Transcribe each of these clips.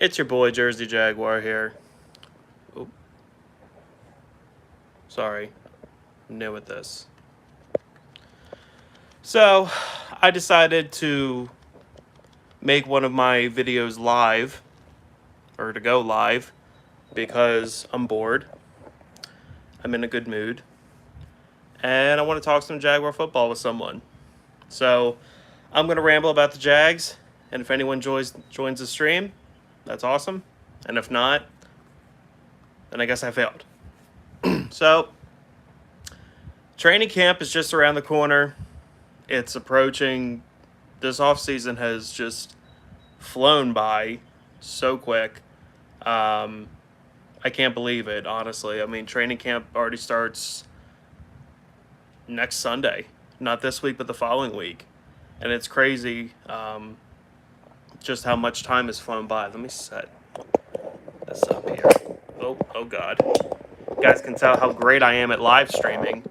It's your boy Jersey Jaguar here. Oop, sorry, I'm new with this. So, I decided to make one of my videos live, or to go live, because I'm bored. I'm in a good mood. And I want to talk some Jaguar football with someone. So, I'm going to ramble about the Jags, and if anyone joins the stream, that's awesome. And if not, then I guess I failed. So, training camp is just around the corner. It's approaching. This offseason has just flown by so quick. I can't believe it, honestly. I mean, training camp already starts next Sunday. Not this week, but the following week. And it's crazy just how much time has flown by. Let me set this up here. Oh God. You guys can tell how great I am at live streaming.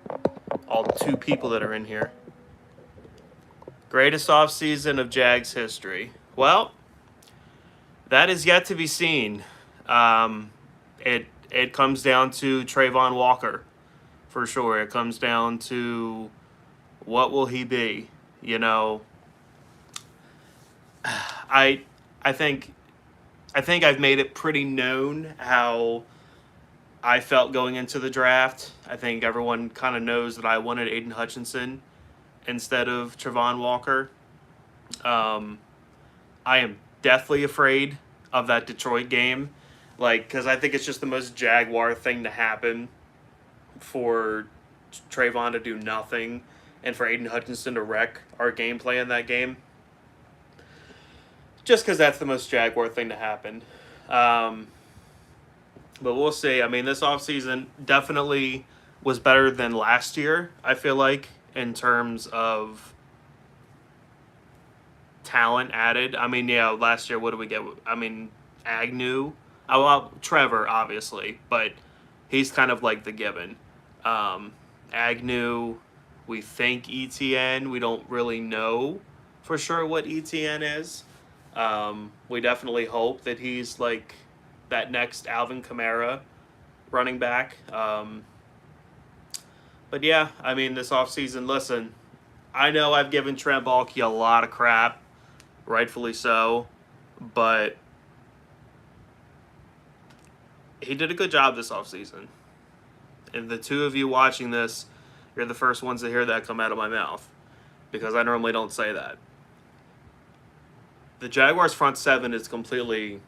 All 2 people that are in here. Greatest offseason of Jags history. Well, that is yet to be seen. It comes down to Trayvon Walker, for sure. It comes down to what will he be. You know, I think I've made it pretty known how I felt going into the draft. I think everyone kind of knows that I wanted Aiden Hutchinson instead of Trayvon Walker. I am deathly afraid of that Detroit game, because I think it's just the most Jaguar thing to happen for Trayvon to do nothing and for Aiden Hutchinson to wreck our gameplay in that game. Just because that's the most Jaguar thing to happen. But we'll see. I mean, this offseason definitely was better than last year, I feel like, in terms of talent added. I mean, yeah, last year, what did we get? I mean, Agnew. Oh, well, Trevor, obviously, but he's kind of like the given. Agnew, we think ETN. We don't really know for sure what ETN is. We definitely hope that he's like that next Alvin Kamara running back. But yeah, I mean, this offseason, listen, I know I've given Trent Baalke a lot of crap, rightfully so, but he did a good job this offseason. And the 2 of you watching this, you're the first ones to hear that come out of my mouth, because I normally don't say that. The Jaguars' front 7 is completely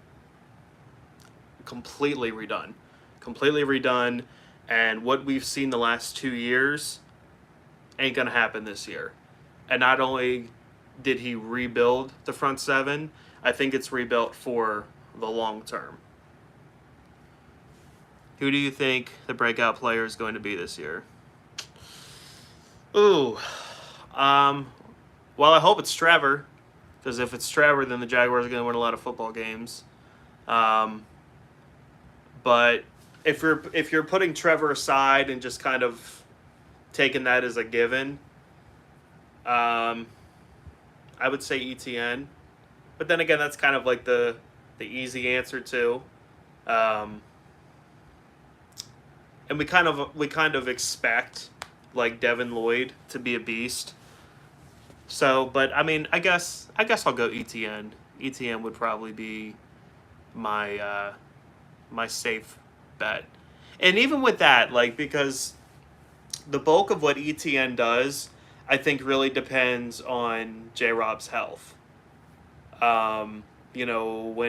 redone. Completely redone, and what we've seen the last 2 years ain't going to happen this year. And not only did he rebuild the front 7, I think it's rebuilt for the long term. Who do you think the breakout player is going to be this year? Ooh. Well, I hope it's Trevor, because if it's Trevor, then the Jaguars are going to win a lot of football games. But if you're putting Trevor aside and just kind of taking that as a given, I would say ETN. But then again, that's kind of like the easy answer too. And we kind of expect like Devin Lloyd to be a beast. So, but I mean, I guess I'll go ETN. ETN would probably be my my safe bet. And even with that, because the bulk of what ETN does, I think really depends on J-Rob's health. When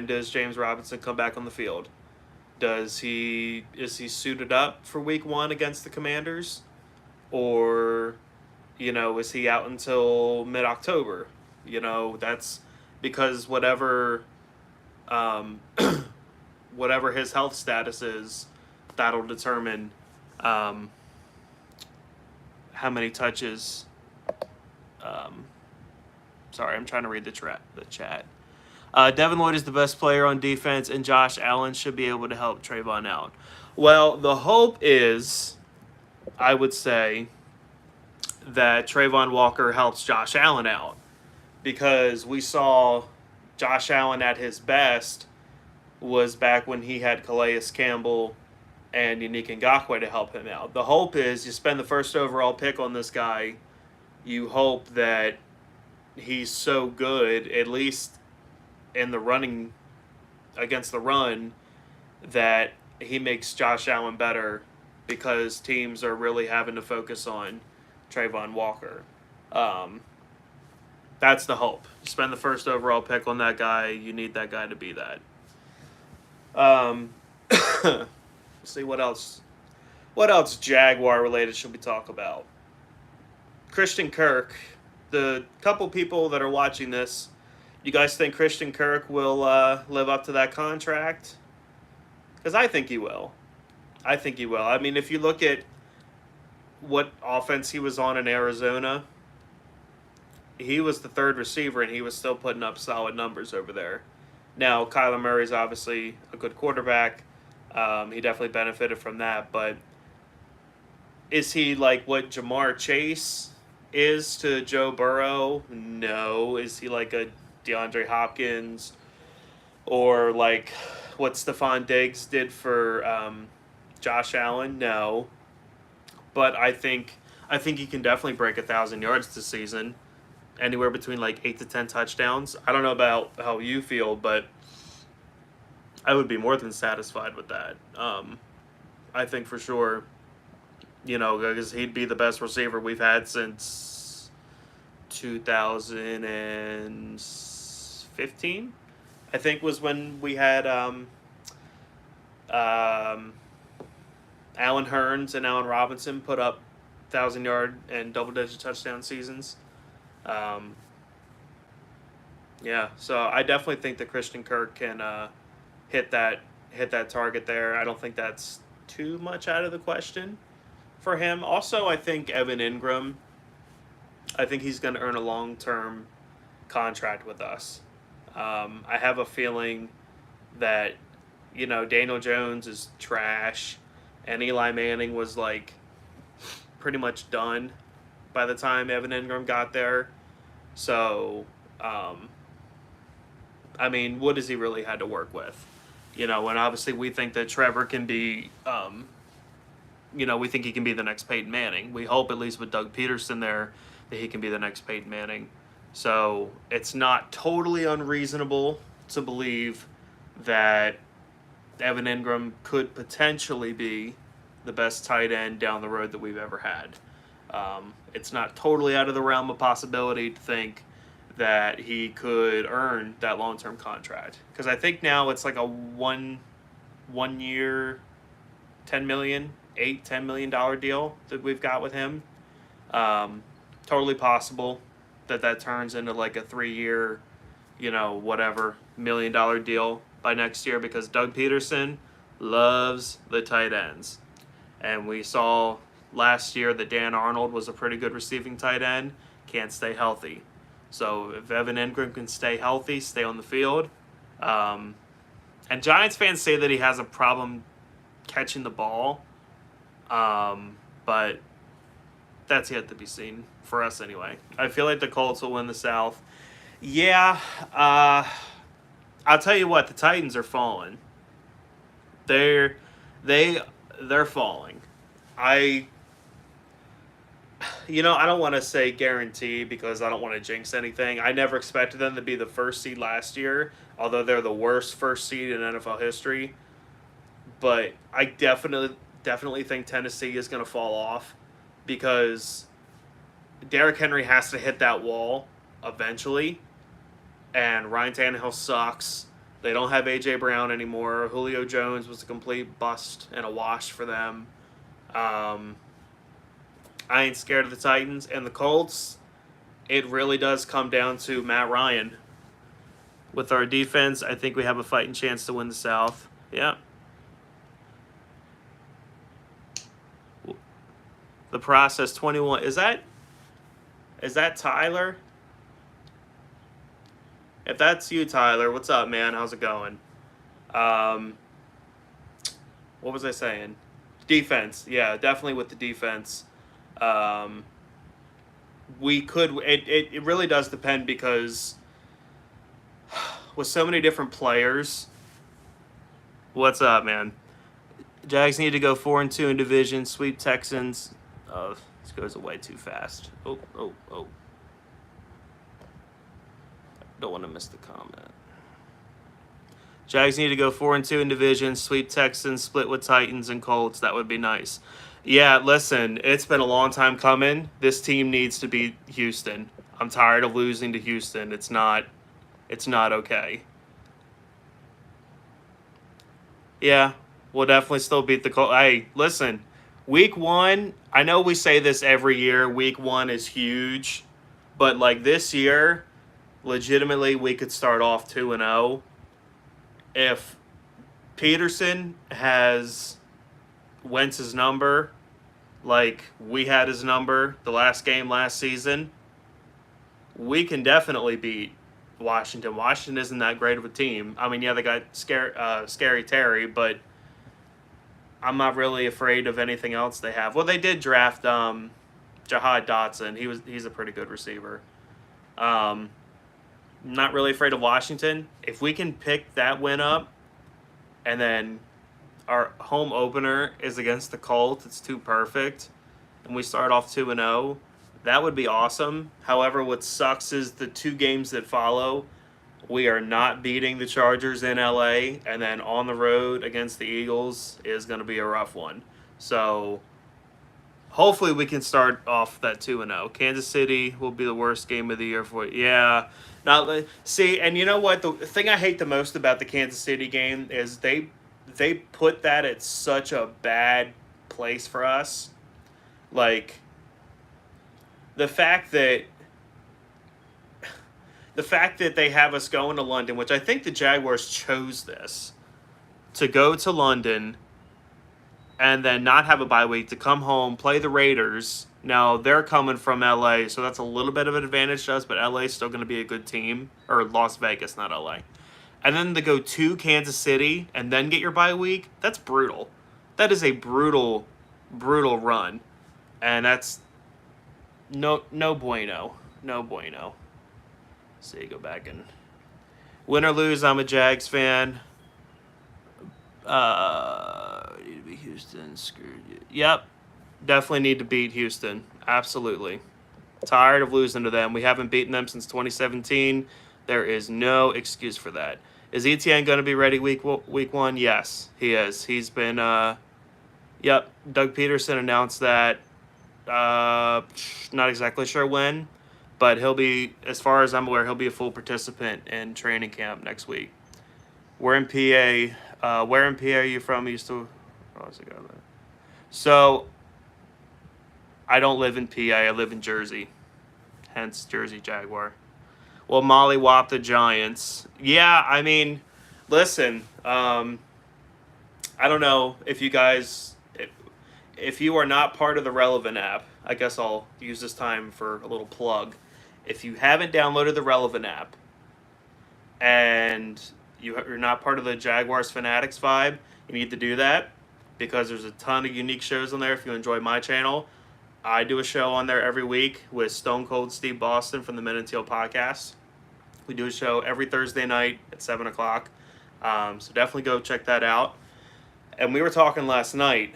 does James Robinson come back on the field? Is he suited up for week 1 against the Commanders? Or, is he out until mid-October? That's because whatever his health status is, that'll determine how many touches. Sorry, I'm trying to read the chat. Devin Lloyd is the best player on defense, and Josh Allen should be able to help Trayvon out. Well, the hope is, I would say, that Trayvon Walker helps Josh Allen out, because we saw Josh Allen at his best was back when he had Calais Campbell and Unique Ngakoue to help him out. The hope is you spend the first overall pick on this guy. You hope that he's so good, at least in the running against the run, that he makes Josh Allen better because teams are really having to focus on Trayvon Walker. That's the hope. Spend the first overall pick on that guy. You need that guy to be that. Let's see what else. What else Jaguar related should we talk about? Christian Kirk. The couple people that are watching this, you guys think Christian Kirk will live up to that contract? Because I think he will. I think he will. I mean, if you look at what offense he was on in Arizona, he was the third receiver, and he was still putting up solid numbers over there. Now, Kyler Murray's obviously a good quarterback. He definitely benefited from that. But is he like what Jamar Chase is to Joe Burrow? No. Is he like a DeAndre Hopkins or like what Stephon Diggs did for Josh Allen? No. But I think he can definitely break 1,000 yards this season. Anywhere between like 8 to 10 touchdowns. I don't know about how you feel, but I would be more than satisfied with that. I think for sure, because he'd be the best receiver we've had since 2015. I think was when we had Allen Hurns and Allen Robinson put up 1,000-yard and double-digit touchdown seasons. Yeah, so I definitely think that Christian Kirk can hit that target there. I don't think that's too much out of the question for him. Also, I think Evan Ingram, I think he's going to earn a long-term contract with us. I have a feeling that, Daniel Jones is trash, and Eli Manning was like pretty much done by the time Evan Ingram got there. So, I mean, what does he really had to work with? And obviously we think that Trevor can be, we think he can be the next Peyton Manning. We hope, at least with Doug Peterson there, that he can be the next Peyton Manning. So it's not totally unreasonable to believe that Evan Ingram could potentially be the best tight end down the road that we've ever had. It's not totally out of the realm of possibility to think that he could earn that long-term contract. Because I think now it's like a one year, $10 million deal that we've got with him. Totally possible that turns into like a 3-year, whatever, $1 million deal by next year, because Doug Peterson loves the tight ends. And we saw last year that Dan Arnold was a pretty good receiving tight end, can't stay healthy. So if Evan Ingram can stay healthy, stay on the field. And Giants fans say that he has a problem catching the ball. But that's yet to be seen, for us anyway. I feel like the Colts will win the South. Yeah, I'll tell you what, the Titans are falling. They're falling. I don't want to say guarantee because I don't want to jinx anything. I never expected them to be the first seed last year, although they're the worst first seed in NFL history. But I definitely think Tennessee is going to fall off because Derrick Henry has to hit that wall eventually, and Ryan Tannehill sucks. They don't have A.J. Brown anymore. Julio Jones was a complete bust and a wash for them. I ain't scared of the Titans. And the Colts, it really does come down to Matt Ryan. With our defense, I think we have a fighting chance to win the South. Yeah. The process 21. Is that Tyler? If that's you, Tyler, what's up, man? How's it going? What was I saying? Defense. Yeah, definitely with the defense. We could. It really does depend because with so many different players, What's up, man? Jags need to go 4-2 in division. Sweep Texans. Oh, this goes away too fast. Oh. Don't want to miss the comment. Jags need to go 4-2 in division. Sweep Texans. Split with Titans and Colts. That would be nice. Yeah, listen, it's been a long time coming. This team needs to beat Houston. I'm tired of losing to Houston. It's not okay. Yeah, we'll definitely still beat the Colts. Hey, listen, week 1, I know we say this every year, week 1 is huge, but like this year, legitimately we could start off 2-0 if Peterson has Wentz's number, like we had his number the last game last season. We can definitely beat Washington. Washington isn't that great of a team. I mean, yeah, they got Scary Terry, but I'm not really afraid of anything else they have. Well, they did draft Jahad Dotson. He's a pretty good receiver. Not really afraid of Washington. If we can pick that win up, and then our home opener is against the Colts, it's too perfect, and we start off 2-0, that would be awesome. However, what sucks is the 2 games that follow, we are not beating the Chargers in LA, and then on the road against the Eagles is going to be a rough one. So hopefully we can start off that 2-0. Kansas City will be the worst game of the year for you. Yeah. Now, see, and you know what? The thing I hate the most about the Kansas City game is they put that at such a bad place for us. Like, the fact that they have us going to London, which I think the Jaguars chose this, to go to London and then not have a bye week, to come home, play the Raiders. Now, they're coming from LA, so that's a little bit of an advantage to us, but LA is still going to be a good team. Or Las Vegas, not LA. And then to go to Kansas City and then get your bye week, that's brutal. That is a brutal, brutal run. And that's no bueno. No bueno. See, go back and win or lose, I'm a Jags fan. Need to be Houston. Screwed you. Yep, definitely need to beat Houston. Absolutely. Tired of losing to them. We haven't beaten them since 2017. There is no excuse for that. Is ETN going to be ready week 1? Yes, he is. He's been. Yep, Doug Peterson announced that. Not exactly sure when. But he'll be, as far as I'm aware, he'll be a full participant in training camp next week. We're in PA. Where in PA are you from? So, I don't live in PA. I live in Jersey. Hence, Jersey Jaguar. Well, mollywop the Giants. Yeah, I mean, listen. I don't know if you guys... If you are not part of the Relevant app, I guess I'll use this time for a little plug. If you haven't downloaded the Relevant app and you're not part of the Jaguars Fanatics vibe, you need to do that because there's a ton of unique shows on there. If you enjoy my channel, I do a show on there every week with Stone Cold Steve Boston from the Men and Teal podcast. We do a show every Thursday night at 7 o'clock. So definitely go check that out. And we were talking last night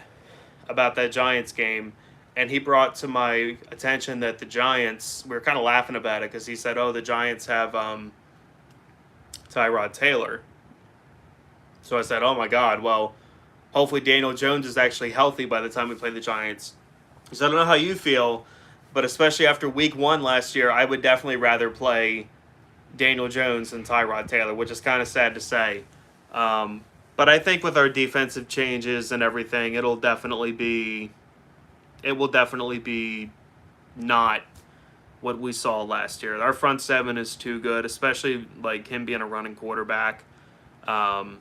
about that Giants game, and he brought to my attention that the Giants, we were kind of laughing about it because he said, oh, the Giants have Tyrod Taylor. So I said, oh my God, well, hopefully Daniel Jones is actually healthy by the time we play the Giants. So I don't know how you feel, but especially after week 1 last year, I would definitely rather play Daniel Jones than Tyrod Taylor, which is kind of sad to say. But I think with our defensive changes and everything, it will definitely be not what we saw last year. Our front 7 is too good, especially like him being a running quarterback. The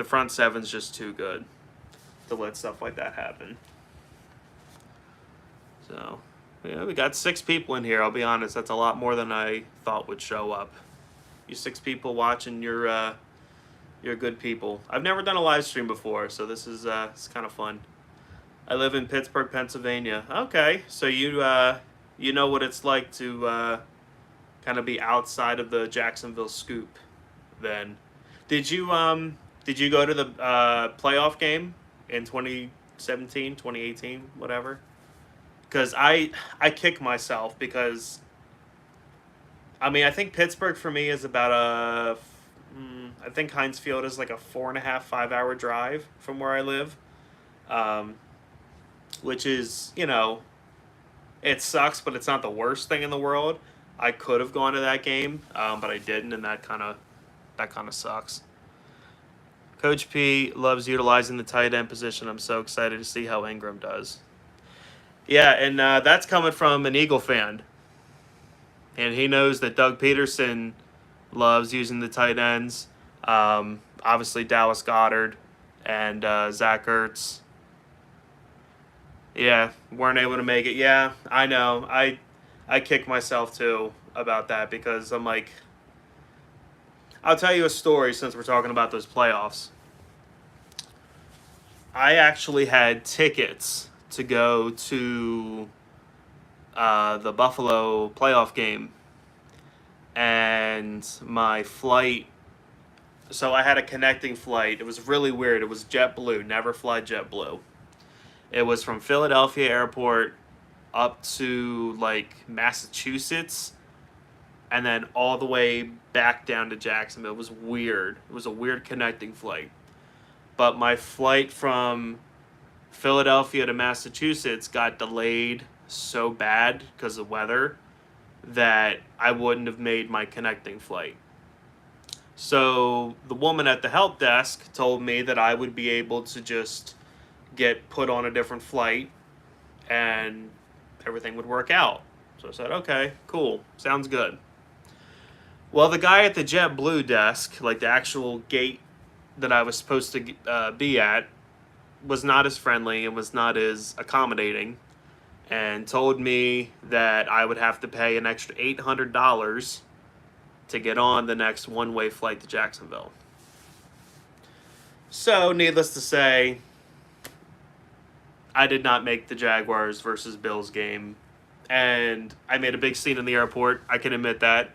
front 7's just too good to let stuff like that happen. So, yeah, we got 6 people in here. I'll be honest, that's a lot more than I thought would show up. You 6 people watching, you're good people. I've never done a live stream before, so this is it's kind of fun. I live in Pittsburgh, Pennsylvania. Okay, so you know what it's like to kind of be outside of the Jacksonville scoop. Then, did you Did you go to the playoff game in 2017, 2018, whatever? Because I kick myself because I mean I think Pittsburgh for me is about I think Heinz Field is like a 4.5, 5 hour drive from where I live, um, which is it sucks, but it's not the worst thing in the world. I could have gone to that game, but I didn't, and that kind of sucks. Coach P loves utilizing the tight end position. I'm so excited to see how Ingram does. Yeah, and that's coming from an Eagle fan, and he knows that Doug Peterson loves using the tight ends. Obviously, Dallas Goddard and Zach Ertz. Yeah, weren't able to make it. Yeah, I know. I kick myself too about that because I'm like, I'll tell you a story since we're talking about those playoffs. I actually had tickets to go to the Buffalo playoff game, and my flight. So I had a connecting flight. It was really weird. It was JetBlue. Never fly JetBlue. It was from Philadelphia Airport up to like Massachusetts, and then all the way back down to Jacksonville. It was weird. It was a weird connecting flight. But my flight from Philadelphia to Massachusetts got delayed so bad because of weather that I wouldn't have made my connecting flight. So the woman at the help desk told me that I would be able to just get put on a different flight and everything would work out. So I said, okay, cool, sounds good. Well, the guy at the JetBlue desk, like the actual gate that I was supposed to be at, was not as friendly and was not as accommodating, and told me that I would have to pay an extra $800 to get on the next one-way flight to Jacksonville. So, needless to say, I did not make the Jaguars versus Bills game, and I made a big scene in the airport. I can admit that.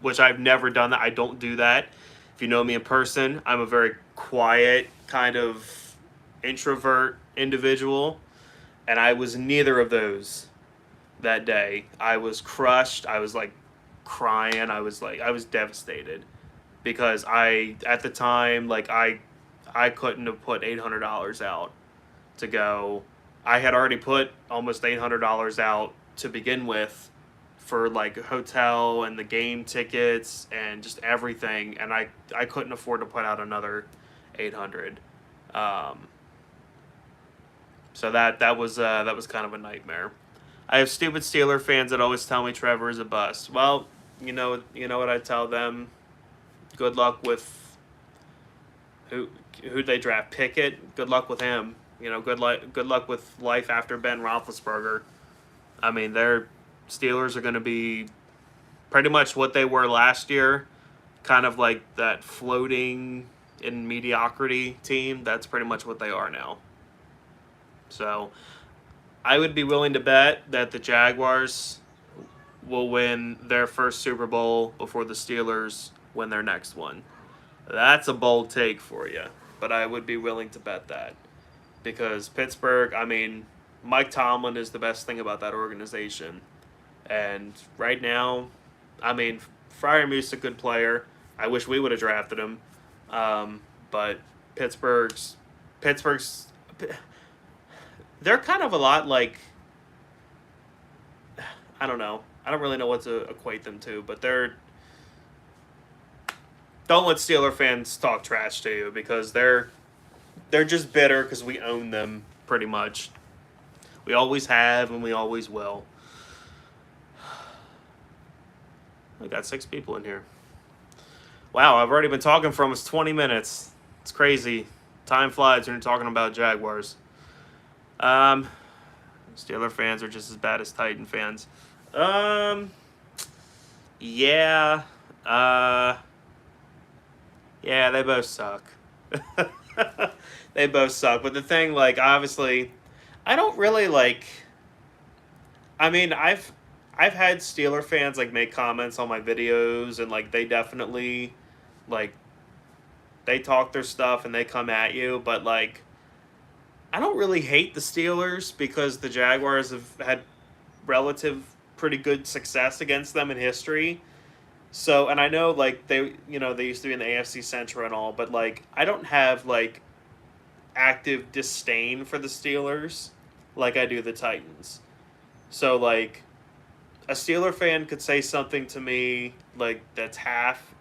Which I've never done that. I don't do that. If you know me in person, I'm a very quiet, kind of introvert individual, and I was neither of those that day. I was crushed. I was like crying. I was devastated because at the time, like I couldn't have put $800 out to go. I had already put almost $800 out to begin with for like a hotel and the game tickets and just everything, and I couldn't afford to put out another 800. So that was kind of a nightmare. I have stupid Steeler fans that always tell me Trevor is a bust. Well, you know what I tell them. Good luck with who they draft. Pickett. Good luck with him. Good luck with life after Ben Roethlisberger. I mean, their Steelers are going to be pretty much what they were last year, kind of like that floating in mediocrity team. That's pretty much what they are now. So I would be willing to bet that the Jaguars will win their first Super Bowl before the Steelers win their next one. That's a bold take for you, but I would be willing to bet that. Because Pittsburgh, I mean, Mike Tomlin is the best thing about that organization. And right now, I mean, Freiermuth's a good player. I wish we would have drafted him. But Pittsburgh's, they're kind of a lot like, I don't know. I don't really know what to equate them to, but don't let Steeler fans talk trash to you because they're just bitter because we own them pretty much. We always have and we always will. We got 6 people in here. Wow, I've already been talking for almost 20 minutes. It's crazy. Time flies when you're talking about Jaguars. Steeler fans are just as bad as Titan fans. Yeah. Yeah, they both suck. They both suck. But the thing, like, obviously, I don't really like. I mean, I've had Steeler fans like make comments on my videos, and like they they talk their stuff and they come at you, but like I don't really hate the Steelers because the Jaguars have had relative pretty good success against them in history. So, and I know like they used to be in the AFC Central and all, but like I don't have like active disdain for the Steelers like I do the Titans. So like a Steeler fan could say something to me like that's half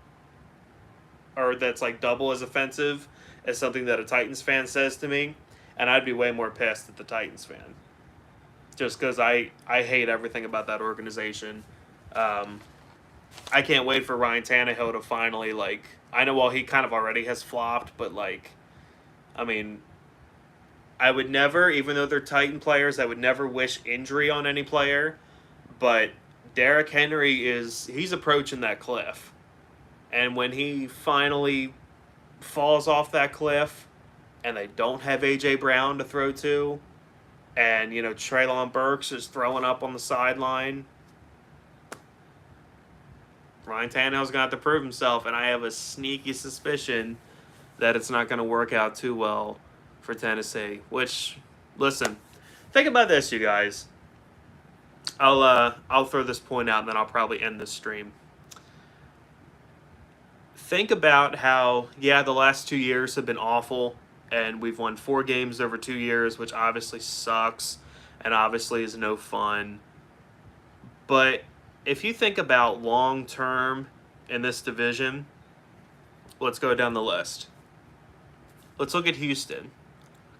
or that's like double as offensive as something that a Titans fan says to me, and I'd be way more pissed at the Titans fan. Just because I hate everything about that organization. I can't wait for Ryan Tannehill to finally, like, I know while he kind of already has flopped, but, like, I mean, I would never, even though they're Titan players, I would never wish injury on any player, but Derrick Henry he's approaching that cliff. And when he finally falls off that cliff and they don't have A.J. Brown to throw to, and, you know, Treylon Burks is throwing up on the sideline, Ryan Tannehill's going to have to prove himself, and I have a sneaky suspicion that it's not going to work out too well for Tennessee. Listen, think about this, you guys. I'll throw this point out, and then I'll probably end this stream. Think about how, yeah, the last 2 years have been awful, and we've won 4 games over 2 years, which obviously sucks and obviously is no fun. But if you think about long term in this division, let's go down the list. Let's look at Houston.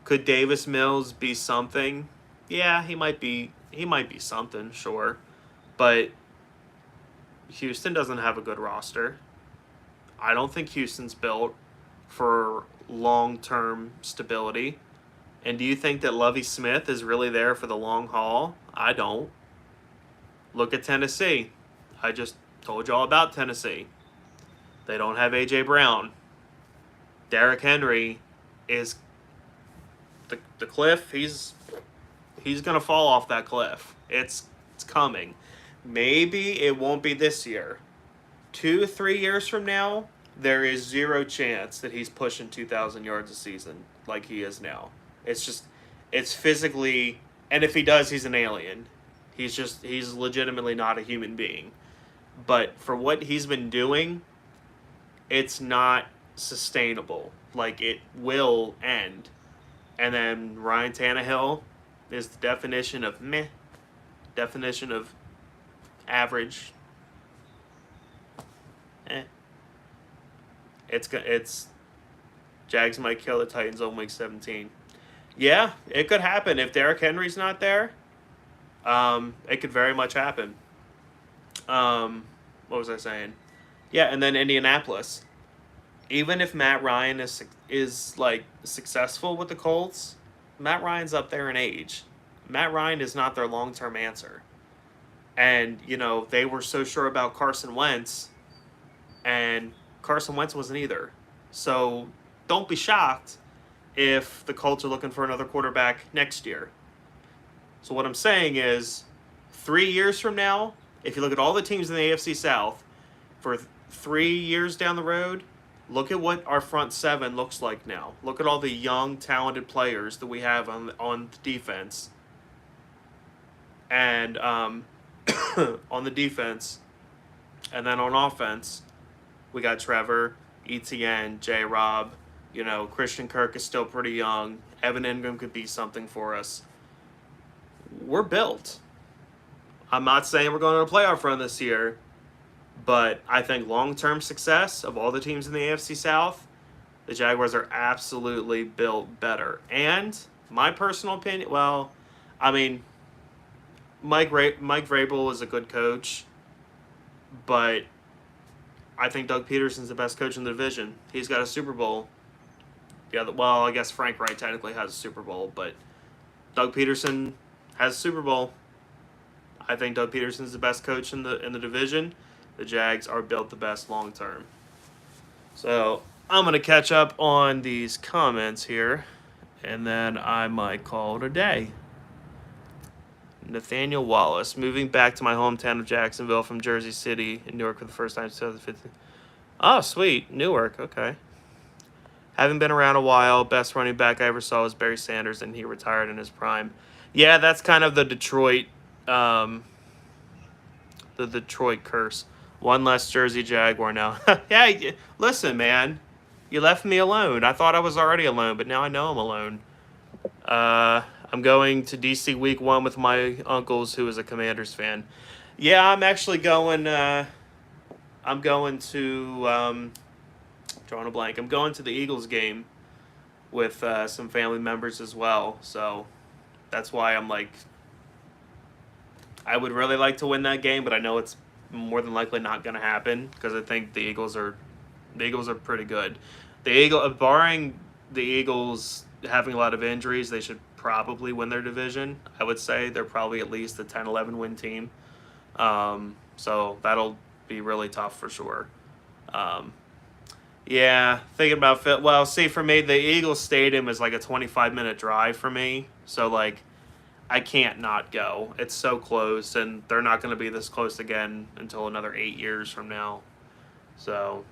Could Davis Mills be something? Yeah, he might be something, sure. But Houston doesn't have a good roster. I don't think Houston's built for long-term stability. And do you think that Lovie Smith is really there for the long haul? I don't. Look at Tennessee. I just told you all about Tennessee. They don't have A.J. Brown. Derrick Henry is the cliff. He's going to fall off that cliff. It's coming. Maybe it won't be this year. 2-3 years from now, there is zero chance that he's pushing 2,000 yards a season like he is now. It's physically, and if he does, he's an alien. He's legitimately not a human being. But for what he's been doing, it's not sustainable. Like, it will end. And then Ryan Tannehill is the definition of meh, definition of average. It's Jags might kill the Titans on week 17. Yeah, it could happen if Derrick Henry's not there. It could very much happen. What was I saying? Yeah, and then Indianapolis. Even if Matt Ryan is like successful with the Colts, Matt Ryan's up there in age. Matt Ryan is not their long-term answer. And, you know, they were so sure about Carson Wentz, and Carson Wentz wasn't either. So don't be shocked if the Colts are looking for another quarterback next year. So what I'm saying is 3 years from now, if you look at all the teams in the AFC South, for 3 years down the road, look at what our front seven looks like now. Look at all the young, talented players that we have on the defense. And on the defense, and then on offense, we got Trevor, Etienne, J-Rob. You know, Christian Kirk is still pretty young. Evan Ingram could be something for us. We're built. I'm not saying we're going to a playoff run this year, but I think long-term success of all the teams in the AFC South, the Jaguars are absolutely built better. And my personal opinion, well, I mean, Mike Vrabel is a good coach, but I think Doug Peterson's the best coach in the division. He's got a Super Bowl. Yeah, well, I guess Frank Wright technically has a Super Bowl, but Doug Peterson has a Super Bowl. I think Doug Peterson's the best coach in the division. The Jags are built the best long term. So I'm going to catch up on these comments here, and then I might call it a day. Nathaniel Wallace, moving back to my hometown of Jacksonville from Jersey City in Newark for the first time in 2015. Oh, sweet. Newark, okay. Haven't been around a while. Best running back I ever saw was Barry Sanders, and he retired in his prime. Yeah, that's kind of the Detroit curse. One less Jersey Jaguar now. Yeah, listen, man. You left me alone. I thought I was already alone, but now I know I'm alone. I'm going to DC week 1 with my uncles, who is a Commanders fan. Yeah, I'm actually going. I'm going to. Drawing a blank. I'm going to the Eagles game with some family members as well. So that's why I'm like. I would really like to win that game, but I know it's more than likely not going to happen because I think the Eagles are pretty good. Barring the Eagles having a lot of injuries, they should probably win their division. I would say they're probably at least a 10-11 win team. So that'll be really tough for sure. Yeah, thinking about fit. Well, see, for me, the Eagles Stadium is like a 25-minute drive for me. So, like, I can't not go. It's so close, and they're not going to be this close again until another 8 years from now. So,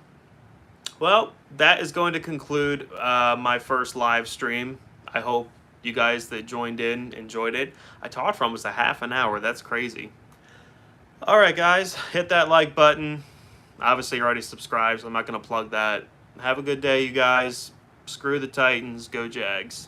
well, that is going to conclude my first live stream. I hope you guys that joined in enjoyed it. I talked for almost a half an hour. That's crazy. All right, guys, hit that like button. Obviously, you're already subscribed, so I'm not going to plug that. Have a good day, you guys. Screw the Titans. Go Jags.